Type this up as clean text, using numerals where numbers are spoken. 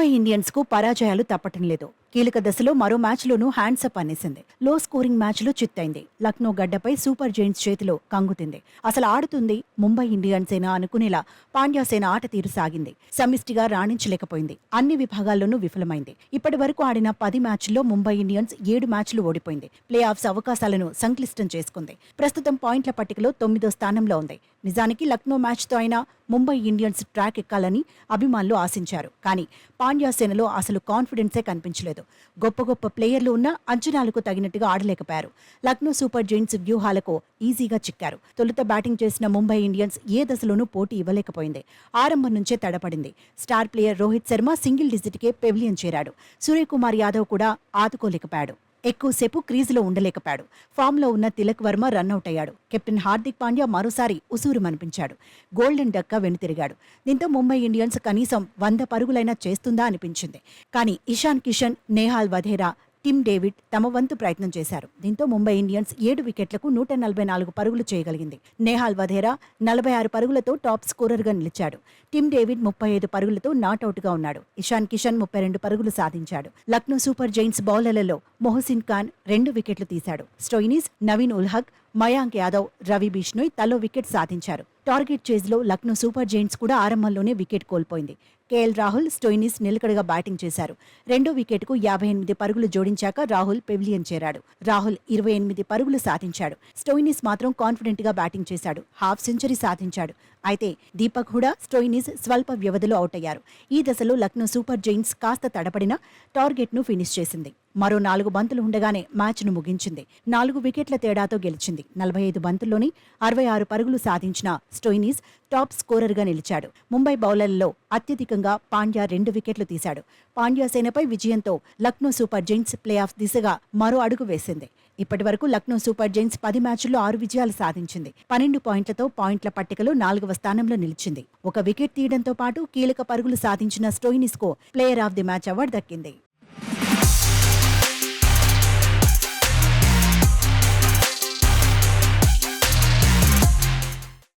Mumbai Indians కు పరాజయాలు తప్పటం లేదు. కీలక దశలో మరో మ్యాచ్లోనూ హ్యాండ్సప్ అనేసింది. లో స్కోరింగ్ మ్యాచ్లో చిత్తైంది. లక్నో గడ్డపై సూపర్ జైంట్స్ చేతిలో కంగుతింది. అసలు ఆడుతుంది ముంబై ఇండియన్సేనా అనుకునేలా పాండ్యా సేన ఆట తీరు సాగింది. సమిష్టిగా రాణించలేకపోయింది. అన్ని విభాగాల్లోనూ విఫలమైంది. ఇప్పటి వరకు ఆడిన 10 మ్యాచ్ల్లో ముంబై ఇండియన్స్ 7 మ్యాచ్లు ఓడిపోయింది. ప్లే ఆఫ్స్ అవకాశాలను సంక్లిష్టం చేసుకుంది. ప్రస్తుతం పాయింట్ల పట్టికలో 9వ స్థానంలో ఉంది. నిజానికి లక్నో మ్యాచ్తో అయినా ముంబై ఇండియన్స్ ట్రాక్ ఎక్కాలని అభిమానులు ఆశించారు. కానీ పాండ్యా సేనలో అసలు కాన్ఫిడెన్సే కనిపించలేదు. గొప్ప గొప్ప ప్లేయర్లు ఉన్నా అంచనాలకు తగినట్టుగా ఆడలేకపోయారు. లక్నో సూపర్ జైంట్స్ వ్యూహాలకు ఈజీగా చిక్కారు. తొలుత బ్యాటింగ్ చేసిన ముంబై ఇండియన్స్ ఏ దశలోనూ పోటీ ఇవ్వలేకపోయింది. ఆరంభం నుంచే తడపడింది. Star player Rohit Sharma single డిజిట్కే పెవిలియన్ చేరాడు. సూర్యకుమార్ యాదవ్ కూడా ఆదుకోలేకపోయాడు. ఎక్కువసేపు క్రీజులో ఉండలేకపోయాడు. ఫామ్లో ఉన్న తిలక్ వర్మ రన్అట్ అయ్యాడు. కెప్టెన్ హార్దిక్ పాండ్యా మరోసారి ఉసూరుమనిపించాడు. గోల్డెన్ డక్కా వెనుతిరిగాడు. దీంతో ముంబై ఇండియన్స్ కనీసం 100 పరుగులైనా చేస్తుందా అనిపించింది. కానీ ఇషాన్ కిషన్, నేహాల్ వధేరా, టిమ్ డేవిడ్ తమ వంతు ప్రయత్నం చేశారు. దీంతో ముంబై ఇండియన్స్ 7 వికెట్లకు 144 పరుగులు చేయగలిగింది. నేహాల్ వధేరా 46 పరుగులతో టాప్ స్కోరర్గా నిలిచాడు. టిమ్ డేవిడ్ 35 పరుగులతో నాటౌట్గా ఉన్నాడు. ఇషాన్ కిషన్ 32 పరుగులు సాధించాడు. లక్నో సూపర్ జైంట్స్ బౌలర్లలో మొహసిన్ ఖాన్ 2 వికెట్లు తీశాడు. స్టోయినిస్, నవీన్ ఉల్ హక్, మయాంక్ యాదవ్, రవి బిష్నోయ్ తలో వికెట్ సాధించారు. టార్గెట్ చేజ్లో లక్నో సూపర్ జైంట్స్ కూడా ఆరంభంలోనే వికెట్ కోల్పోయింది. కేఎల్ రాహుల్, స్టోయినిస్ నిలకడగా బ్యాటింగ్ చేశారు. 2వ వికెట్కు 58 పరుగులు జోడించాక రాహుల్ పెవిలియన్ చేరాడు. రాహుల్ 28 పరుగులు సాధించాడు. స్టోయినిస్ మాత్రం కాన్ఫిడెంట్గా బ్యాటింగ్ చేశాడు. హాఫ్ సెంచరీ సాధించాడు. అయితే దీపక్ హుడా, స్టోయినిస్ స్వల్ప వ్యవధిలో అవుట్ అయ్యారు. ఈ దశలో లక్నో సూపర్ జైంట్స్ కాస్త తడపడినా టార్గెట్ను ఫినిష్ చేసింది. మరో 4 బంతులు ఉండగానే మ్యాచ్ను ముగించింది. 4 వికెట్ల తేడాతో గెలిచింది. 45 బంతుల్లోని 66 పరుగులు సాధించిన స్టోయినిస్ టాప్ స్కోరర్గా నిలిచాడు. ముంబై బౌలర్లలో అత్యధికంగా పాండ్యా 2 వికెట్లు తీశాడు. పాండ్యా సేనపై విజయంతో Lucknow super Giants play of దిశగా మరో అడుగు వేసింది. ఇప్పటి వరకు లక్నో సూపర్ జైంట్స్ 10 మ్యాచ్ల్లో 6 విజయాలు సాధించింది. 12 పాయింట్లతో పాయింట్ల పట్టికలో 4వ స్థానంలో నిలిచింది. ఒక వికెట్ తీయడంతో పాటు కీలక పరుగులు సాధించిన స్టోయినిస్కు player of the match award దక్కింది.